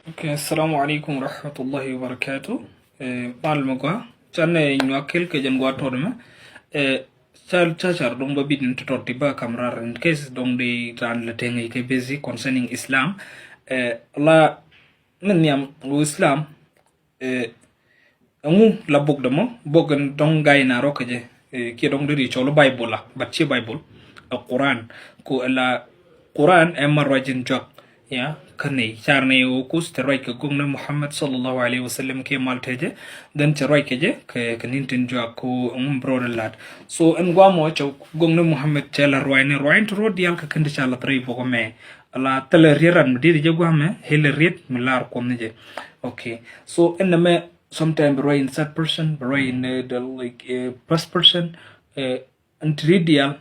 Okay, assalamu alaikum warahmatullahi wabarakatuh. Malmugwa channe nywakil ke jangwa todma. Char dong ba bidin to ba kamrar in case dong de ran la tengi ke busy concerning Islam. La nanyam Islam ngu la bok damo bogan dong gay na rokaje ki dong de cholo Bible la batchi Bible Quran ko la Quran emma rajin jok ya kane charne o kus te roy ke gumna Muhammad sallallahu alaihi wasallam ke malteje dan te roy ke je ke nintin jok ko bro lad so en gwamo cho gumna Muhammad tela roy ne roy to rod yal ka kende chala tre boko me ala tele riran mdi je gwame hele riet milar ko je okay so en me sometimes roy in third person roy in the like first person and tridial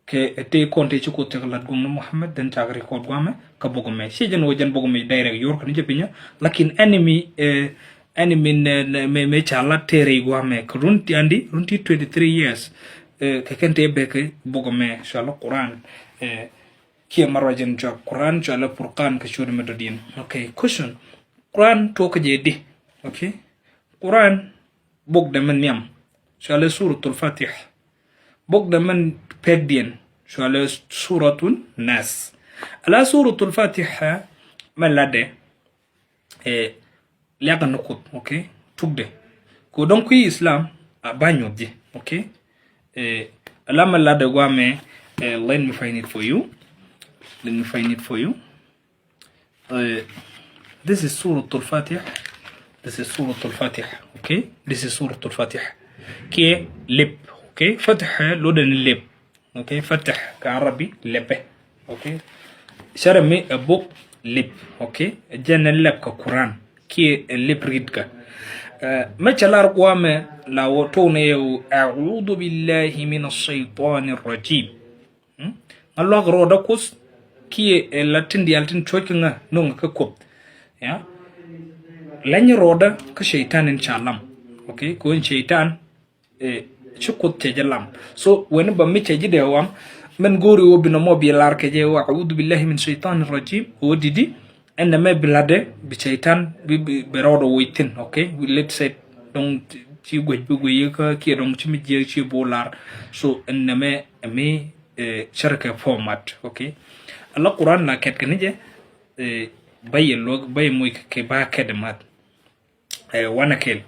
ke te konte ci ko tegalat gum Muhammad den tag record gwame ka bogome si jen wojen bogome direct yor ko jepinya lakin enemy me chala tere gwame ko runti andi runti 23 years ke kente beke bogome inshallah Quran ki marwajen jo Quran chala Furqan ka shuri medodin okay question Quran to ko jedi okay Quran bog de men yam inshallah suratul Fatih bog de men pegdien شو سورة الناس على سورة الفاتحة من لدي لقى نقود اوكي تبدي كو دونكي اسلام بانيو دي اوكي على من لدي قوامي let me find it for you this is سورة الفاتحة okay this is سورة الفاتحة كي لب اوكي فتح لودن اللب okay فتح كعربي لب okay شرمي book lip okay جن اللب كقرآن كي اللب ريدك ما تلار قوامه لا وطونه أعوذ بالله من الشيطان الرجيم الله غرودكوس كي لاتين ديالتين تشوكنا نونغ ككوب يا لاني رودا كشيطان إن شاء الله okay كون شيطان شكوت تجلام so whenever me تجي wam من غوري وبنمو بيلار كجي وأعوذ بالله من الشيطان الرجيم وديدي أن ما بلاده بشيطان برودو ويتين okay let's say دون تي غوي كي دون تي مجي تي بولار so أن ما مي شركة فورمات okay الله قرآن لا كت كنيجة باي لوج باي موي كبا كدمات وانا كيل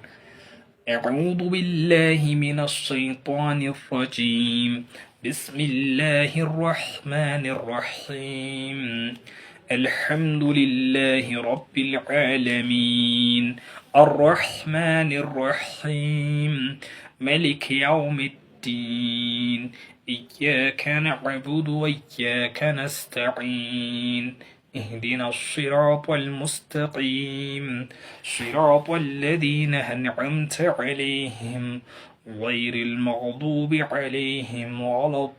أعوذ بالله من الشيطان الرجيم بسم الله الرحمن الرحيم الحمد لله رب العالمين الرحمن الرحيم ملك يوم الدين إياك نعبد وإياك نستعين اهدنا الصراط المستقيم صراط الذين أنعمت عليهم غير المغضوب عليهم ولا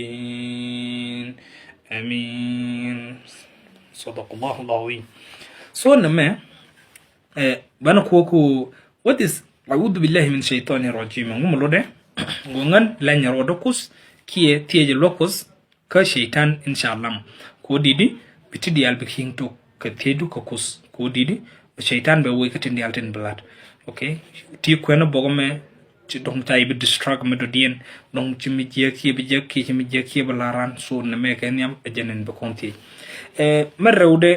الضالين آمين صدق الله العظيم so نما بنا كوكو what is أعوذ بالله من الشيطان الرجيم هم لوده غنغن لن يرودكوس كي تيجي لوكوس كشيطان إن شاء الله كوديدي بتدي البكين تو كتيدو كوكوس كوديدي الشيطان بوي كتندي التن بلاد okay ti kwena bogome ti dong tay bi distract me do dien dong ci mi jeki bi jeki ci mi jeki balaran so ne me ken yam jenen be konti marrawde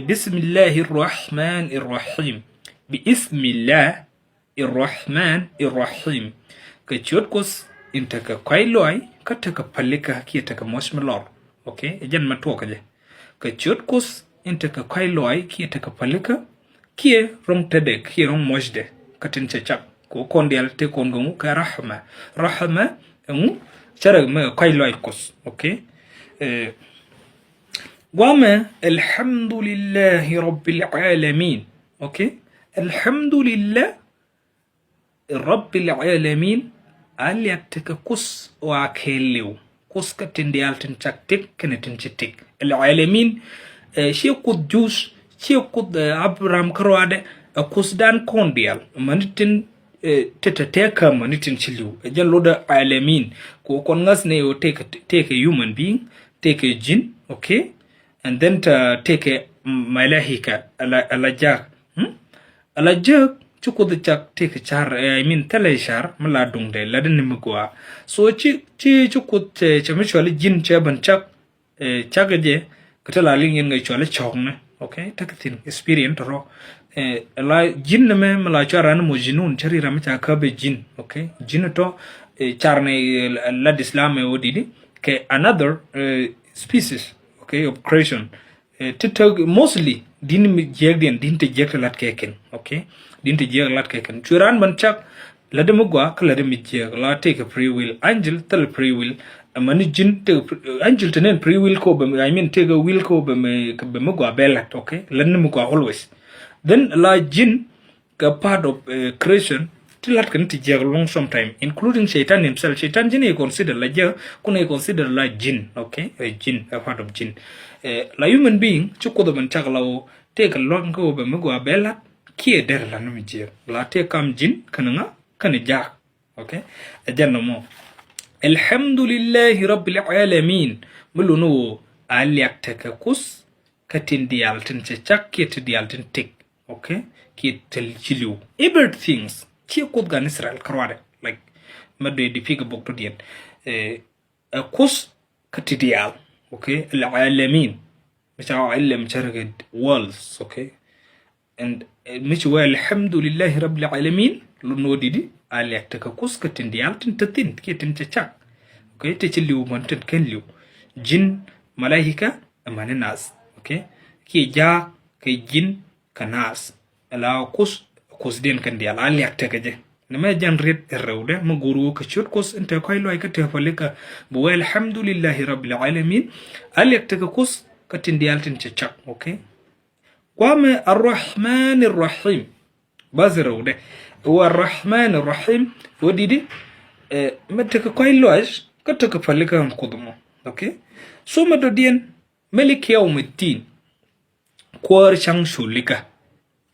bismillahir rahmanir rahim bismillahir rahmanir rahim ka ciot kos inta ka koyloy ka ta ka palika ki ta ka mosmlor okay jen ma to ka je ka ciot kos inta ka koyloy ki ta ka palika kie rong tede kie rong mojde katin chachap ko kondial te kongomu ka rahma ngu chara me koy loy kos okay wama alhamdulillahi rabbil alamin okay alhamdulillah rabbil alamin aliatka kus wa kelew kus katin dial tin chaktik kenetin chitik al alamin shi qudus kud Abraham Karwade a kusdan kondial manitin teka manitin chilu jan loda alamin ko kon ngas ne yo take a human being take a jinn, okay, and then take a malahika, alajak. Alajak, chuko the chak take a char, I mean teleshar, maladung de, ladenimugua. So chuko chamishwali jinn chaban chak, chagaje, katala ling in a chwale chong, okay, take a thing, experience ro. La jinn me malacharan mujinun, cherry ramacha kabe jinn, okay, jinnato, charne lad islam odidi, ke another species, okay, of creation. Mostly din jegden din te jek lat keken, okay, din te jek lat keken churan ban chak lademugwa ka ladem jeg la take a free will angel tel free will mani jin te angel tenen free will ko I mean take a will ko be mugwa belat, okay, lademugwa always. Then la jin ka part of creation tilat kan ti jeg long sometime, including shaitan himself. Shaitan jin is considered la jeg kuna considered la jin, okay, a jin, a part of jin. La human being chuko the banchaglaw take a long go be mugwa bella ki der la no mijir la take kam jin kananga kan jak, okay, a janno alhamdulillahi rabbil alamin mulunu aliak take kus katin dial tin chak ki dial tin tik, okay, ki tel chilu everything ki ko gan Israel karwade like madde di figa bok to dien a kus katidial, okay, العالمين مش علم شركة worlds, okay, and مش الحمد لله رب العالمين لنو دي عليك تكوس كتنديال تنتين كي تنتشاك، okay, تشليو منتن كنليو جن ملائكة أمان الناس، okay, كي جا كي جن كناس لا كوس دين كنديال عليك تكجه نما جنريت الرودة مغورو كشوت كوس انت كايلو اي كتفلك بو الحمد لله رب العالمين عليك تكوس كتنديال تنتشاك، اوكي، قام الرحمن الرحيم بازرودة هو الرحمن الرحيم وديدي متك كايلو ايش كتفلك قدمو، اوكي، سو مدودين ملك يوم الدين كوار شان شوليكا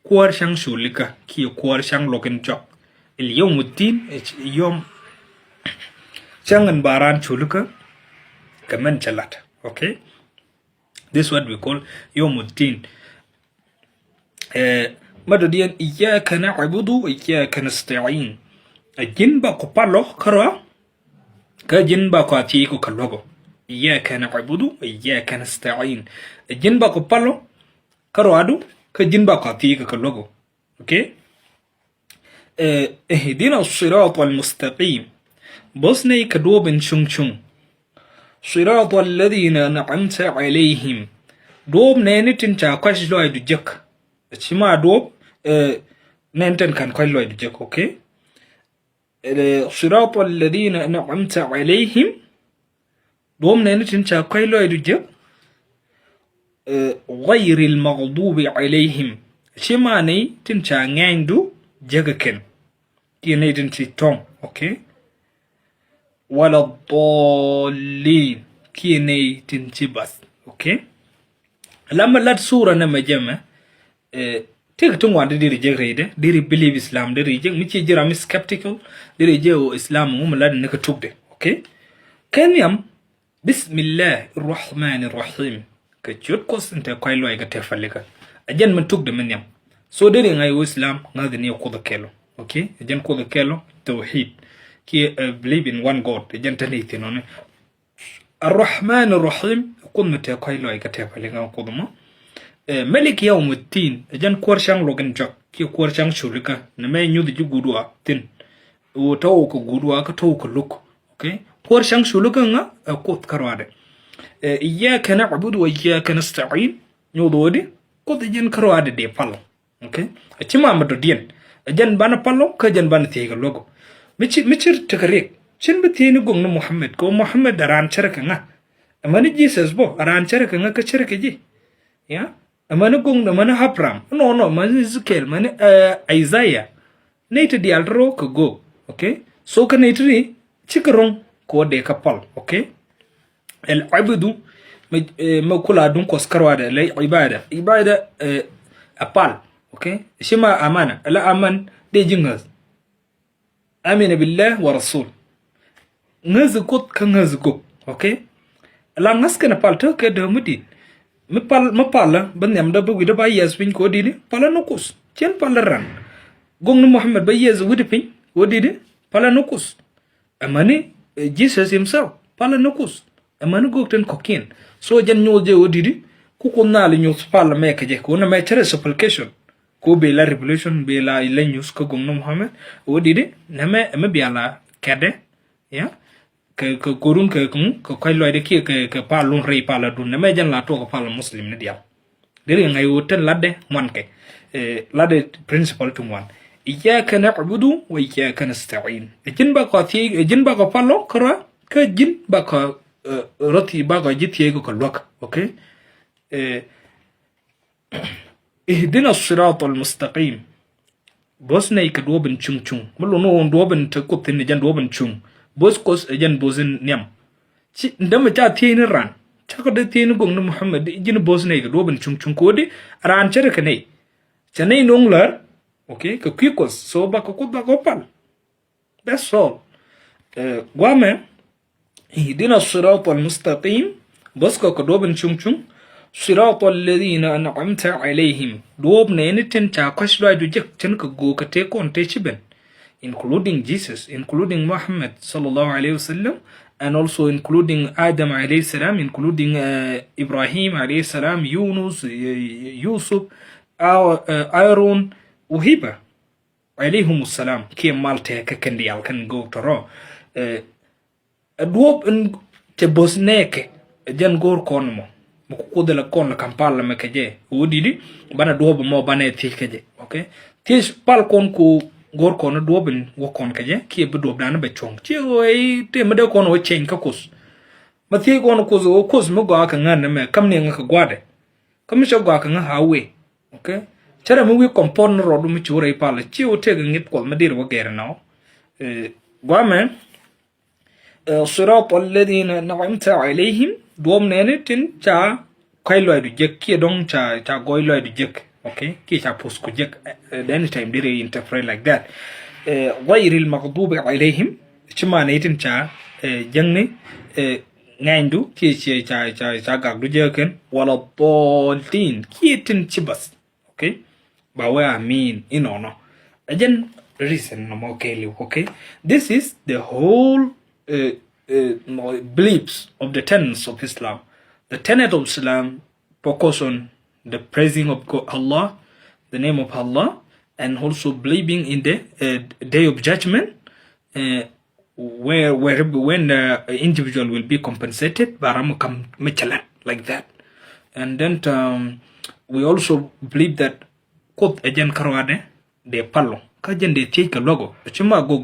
كوار شان شوليكا كي كوار شان لوكن جوك اليوم الدين يوم شان باران شوليكا كمان جلات، okay, this is what we call يوم الدين. مدودين إياك نعبد وإياك نستعين الجن باكو بالو كروا كجن باكو أتيكو كالوغو إياك نعبد وإياك نستعين الجن باكو بالو كروا أدو كجن باكو أتيكو كالوغو، okay. اهدنا الصراط المستقيم بصني كدوب شنشن صراط الذين أنعمت عليهم دوب نينتن تاكاش لو ايدو جك شما دوب نينتن كان كاي لو ايدو جك، okay. صراط الذين أنعمت عليهم دوب نينتن تاكاي لو ايدو جك غير المغضوب عليهم شما ني تنتا نيندو جككن كي نيدن تي توم، okay. ولا الضالين كي نيدن تي بس، okay. لما لات سورة نما جمع تيك تنوان دي رجيك ريده دي believe Islam دي رجيك ميشي جرامي skeptical دي رجيك إسلام وهم لاد نكا توك دي، okay. كان يم بسم الله الرحمن الرحيم كجود كوس انت كايلو ايكا تفلقا أجان من توك دي من يم so دي رنغايو إسلام نادي نيو كودا كيلو، okay. أجان كودا كيلو توحيد كي believe in one God أجان تنيتي نوني الرحمن الرحيم كون متى كايلو ايكا تفلقا كودما ملك يوم الدين أجان كورشان لوغن جاك كي كورشان شوليكا نما ينيو دي جودوا تين وتاوك جودوا كتاوك لوك، okay. كورشان شوليكا nga كوت كروادي إياك نعبد وإياك نستعين نيو دي كوت أجان كروادي دي فالو، okay. أجمع مدودين أجان بانا فالو كأجان بانا تيغا لوغو ميشير تكريك شن بتيني قوم محمد كو محمد داران شركا nga أماني جيسس بو أران شركا nga كشركا جي يا أماني قوم أماني هابرام no ماني زكيل ماني Isaiah نيت دي الرو كغو، okay. so كنيت دي تشكرون كو دي كبال، okay. العبدو ما كل عدون كوسكروادة لي عبادة أبال، okay. شما أمانة لا أمان دي جنغز آمين بالله ورسول نزقوت كنزقوت، okay. la ngaskana palto ke de mudin mi pala ban yam da bugi da ba yes pin ko didi pala nukus chen pala ran gong no Muhammad ba yes wudi pin ko didi pala nukus amani Jesus himself pala nukus amani gokten kokin so jan nyol je wodidi ku ko na le nyos pala me ke je ko na me tere supplication ko be la revolution be la ile news ko gong no Muhammad wodidi na me bi ala kede ya ke korun ke ko kai loy de ke palun rei pala dun na me jan la to ko pala muslim ne diam dere ngai woten ladde mon ke ladde principle to one iyyaka na'budu wa iyyaka nasta'in jin ba ko ti jin ba ko palo kra ke jin ba ko roti ba ko jiti ko lok okay ihdina as-sirata al-mustaqim bosna ikadwo ben chung chung mulo no ndo ben ta ko tin jan do ben chung bos kos jan bozin nyam ci ndama ta tin ran ta ko de tin gong no Muhammad jin bosna ikadwo ben chung chung ko di ran chere ka nei chanai nonglar okay ka kikos so ba ko pal that's all guame اهدنا الصراط المستقيم بسكو كدوبن شونشون صراط الذين أنعمت عليهم دوب نينتن تاكوش رايدو جك تنك جو كتيكون تيشبن including Jesus, including Muhammad sallallahu alayhi wasallam, and also including Adam alayhi salam, including Ibrahim alayhi salam, Yunus, Yusuf, Aaron, وهبة عليهم السلام كي مالته ككنديال كان جو ترى دوب ان تبوسنيك جان غور كونمو مكو دلا كون كامبال مكجي وديدي بنا دوب مو بنا تيكجي اوكي تيش بال كون كو غور كون دوبن وكون كجي كي بدوب دانا بچون تي وي تي مده كون و چين كوس متي كون كوز كوز مغو اكا ngana me kamne ngaka gwade kamisho gwa ka hawe okay chara mu wi kompon rodu mu chure pala chi o te ngit ko madir wo gere now gwame صراط الذين نعمت عليهم دوم نينتين تا كايلو دو جek ki don ta goylo do jek okay ki ta posko jek anytime they interpret like that غير المغضوب عليهم chima netin ta jangne ngaindu ki ta gagdu jeken wala doltin ki tin chibas okay ba we amin inono again reason no more okay this is the whole beliefs of the tenets of Islam. The tenet of Islam focus on the praising of God, Allah, the name of Allah, and also believing in the day of judgment, when the individual will be compensated, like that. And then we also believe that quote ajan karwade de palo kajan de take a logo. Chuma go